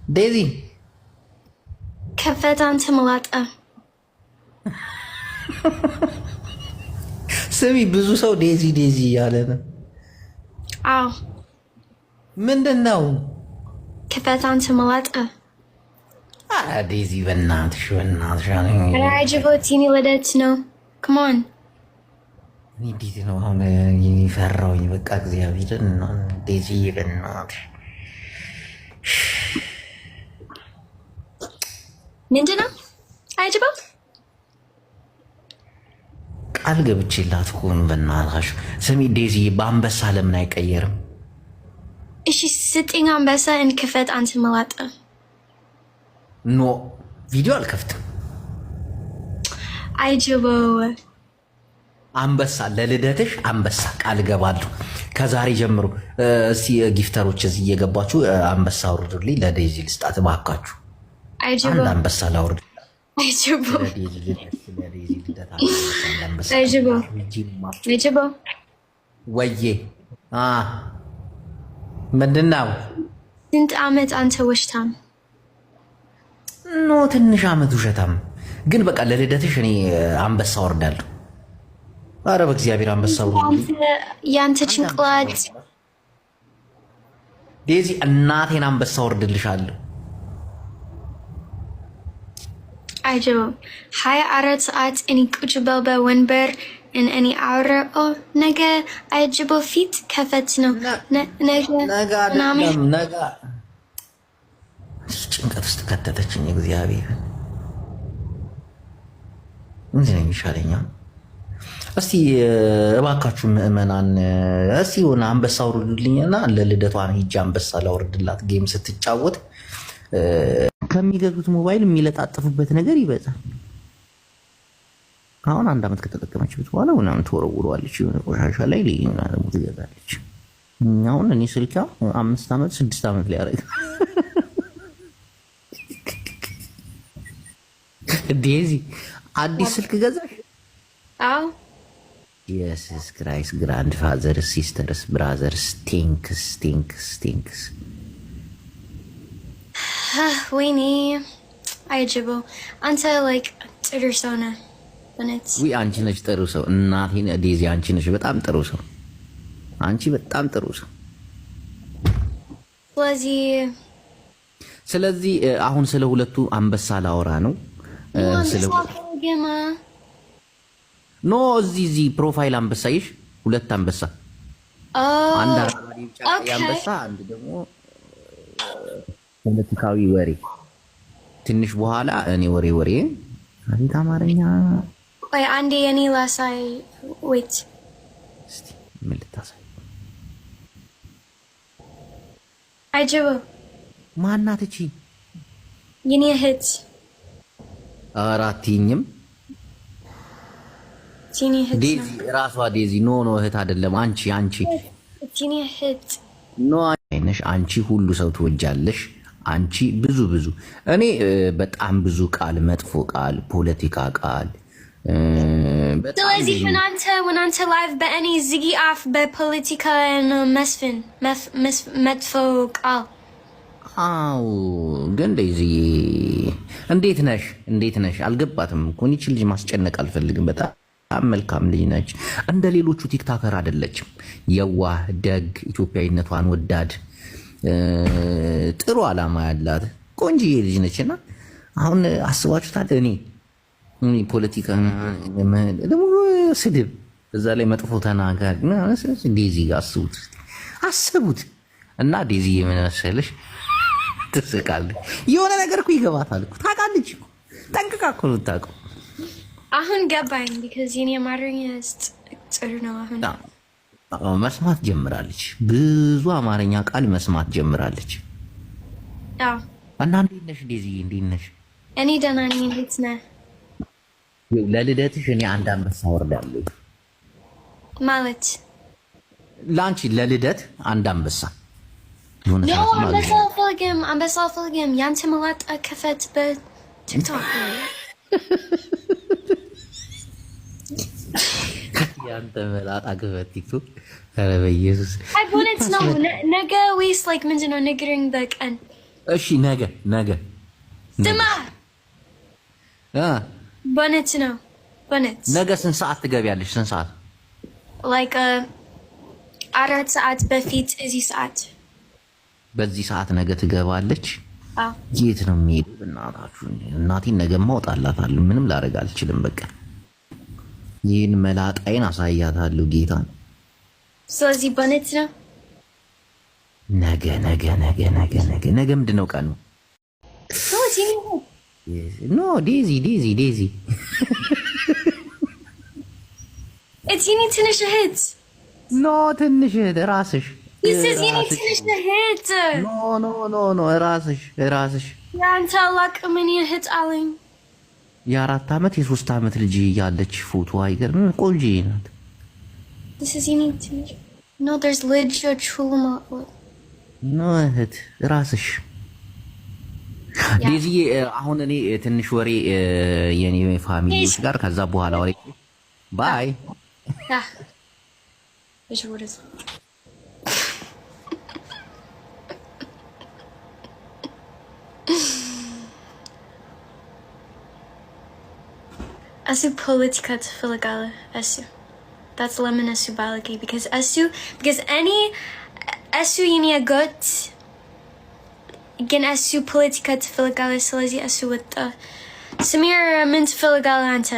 ዴዚ ክፈት አንተ መላጣ። ስሚ፣ ብዙ ሰው ዴዚ ዴዚ እያለ ነው። አዎ ምንድን ነው? ክፈት አንተ መላጣ። ኧረ ዴዚ በእናትሽ በእናትሽ። ራጅቦቲኒ ልደት ነው። ክሞን እንዴት ነው አሁን የሚፈራውኝ? በቃ እግዚአብሔርን ዴዚ በእናትሽ ምንድን ነው አይጅባ? ቃል ገብቼላት እኮ ነው። በእናትሽ ስሚ ዴዚ፣ በአንበሳ ለምን አይቀየርም? እሺ ስጥኝ አንበሳ እንክፈት አንተ መላጣ። ኖ ቪዲዮ አልከፍትም። አይጅቦ አንበሳ ለልደትሽ አንበሳ ቃል ገባለሁ። ከዛሬ ጀምሮ እስቲ ጊፍተሮች እዚህ እየገባችሁ አንበሳ አውርዱልኝ። ለዴዚ ልስጣት እባካችሁ። አንድ አንበሳ ላውርድ። አይጅቦ ወዬ ምንድን ነው? ስንት ዓመት አንተ ውሸታም? ኖ ትንሽ ዓመት ውሸታም ግን በቃ ለልደትሽ እኔ አንበሳ አወርዳለሁ። አረ በእግዚአብሔር አንበሳ ያንተ ጭንቅላት ዴዚ፣ እናቴን አንበሳ አወርድልሻለሁ። አይጅቦ 24 ሰዓት እኔ ቁጭ በል በወንበር እኔ አውራ ነገ አይጅቦ ፊት ከፈት ነው ነገ ጭንቀት ውስጥ ከተተችኝ። እግዚአብሔር ምንድን ነው የሚሻለኛው? እስቲ እባካችሁ ምዕመናን እስቲ ሆነ አንበሳ አውርዱልኝና ለልደቷን ሂጅ አንበሳ ላውርድላት። ጌም ስትጫወት ከሚገዙት ሞባይል የሚለጣጥፉበት ነገር ይበዛል። አሁን 1 ዓመት ከተጠቀመችበት በኋላ ምናምን ትወረውረዋለች የሆነ ቆሻሻ ላይ ሌላ ደግሞ ትገዛለች። አሁን እኔ ስልካ 5 ዓመት 6 ዓመት ሊያደርግ ዴዚ አዲስ ስልክ ገዛሽ? አዎ ኢየሱስ ክራይስት ግራንድ ፋዘር ሲስተርስ ብራዘርስ ቲንክስ ወይኔ አይጅቦ አንተ ላይክ ጥሩ ሰው ነህ። ውይ አንቺ ነሽ ጥሩ ሰው እናቴን ዴዚ፣ አንቺ ነሽ በጣም ጥሩ ሰው። አንቺ በጣም ጥሩ ሰው። ስለዚህ አሁን ስለ ሁለቱ አንበሳ ላወራ ነው። ኖ እዚህ ፕሮፋይል አንበሳ ይሽ 2 አንበሳ፣ አንድ አረንጓዴ ቢጫ አንበሳ፣ አንድ ደግሞ ፖለቲካዊ ወሬ። ትንሽ በኋላ እኔ ወሬ አንተ አማርኛ ቆይ አንዴ የኔ ላሳይ። ዌት እስቲ ምን ልታሳይ? አይጅቦ ማናት እቺ? የኔ እህት። አራቲኝም ዴዚ ራሷ ዴዚ። ኖ እህት አይደለም። አንቺ የኔ እህት ኖ አይነሽ። አንቺ ሁሉ ሰው ትወጃለሽ። አንቺ ብዙ እኔ በጣም ብዙ ቃል፣ መጥፎ ቃል፣ ፖለቲካ ቃል። ስለዚህ ወናንተ ላይቭ በእኔ ዝጊ አፍ በፖለቲካ መስፍን መጥፎ ቃል። አው ግን ዴዚ እንዴት ነሽ? አልገባትም እኮ እቺ ልጅ ማስጨነቅ አልፈልግም። በጣም መልካም ልጅ ነች። እንደ ሌሎቹ ቲክታከር አይደለችም። የዋህ ደግ፣ ኢትዮጵያዊነቷን ወዳድ፣ ጥሩ ዓላማ ያላት ቆንጆዬ ልጅ ነችና አሁን አስባችሁታል? እኔ ፖለቲካ ደግሞ ስድብ፣ እዛ ላይ መጥፎ ተናጋሪ ዴዚ አስቡት። እና ዴዚ ምን መሰለሽ ትስቃለች። የሆነ ነገር እኮ ይገባታል እኮ ታውቃለች እኮ ጠንቅቃ እኮ ነው የምታውቀው። አሁን ገባኝ። ቢካዝ የኔ አማርኛ ጥሩ ነው። አሁን መስማት ጀምራለች። ብዙ አማርኛ ቃል መስማት ጀምራለች። እና እንዴት ነሽ ዴዚ? እንዴት ነሽ? እኔ ደህና ነኝ። እንዴት ነህ? ለልደትሽ እኔ አንድ አንበሳ አወርዳለሁ ማለት ለአንቺ ለልደት አንድ አንበሳ። አንበሳ አልፈልግም። ያንተ መላጣ ክፈት በቲክቶክ ያንተ መላጣ ክፈት ቲክቶክ። ኧረ በኢየሱስ አይቦነት ነው ነገ ወይስ ላይክ ምንድን ነው ንገረኝ በቀን እሺ ነገ ስማ በእውነት ነው በእውነት ነገ ስንት ሰዓት ትገቢያለሽ? ስንት ሰዓት? ላይክ 4 ሰዓት በፊት እዚህ ሰዓት በዚህ ሰዓት ነገ ትገባለች። የት ነው የሚሄዱ? እናታችሁ እናቴን ነገ ማውጣላታለሁ። ምንም ላደርግ አልችልም። በቃ ይህን መላጣይን አሳያታለሁ ጌታን። ስለዚህ በእውነት ነው ነገ ምንድን ነው ቀኑ? ኖ ዴዚ እቲኒ ትንሽ እህት ኖ ትንሽ እህት ራስሽ ኖ ራስሽ የአንተ አላቅም። እኔ እህት አለኝ የ4 ዓመት የ3 ዓመት ልጅ ያለች ፎቶ አይገርም? ቆንጆ ናት። ልጆች ሁሉም ኖ እህት ራስሽ ዴዚዬ። አሁን እኔ ትንሽ ወሬ የኔ ፋሚሊዎች ጋር ከዛ በኋላ ወሬ ባይ እሱ ፖለቲካ ትፈልጋለህ? that's ለምን እሱ ባለጌ? because እሱ የኔ አጎት ግን እሱ ፖለቲካ ትፈልጋለህ። ስለዚህ እሱ ወጣ። ስሚር ምን ትፈልጋለህ አንተ?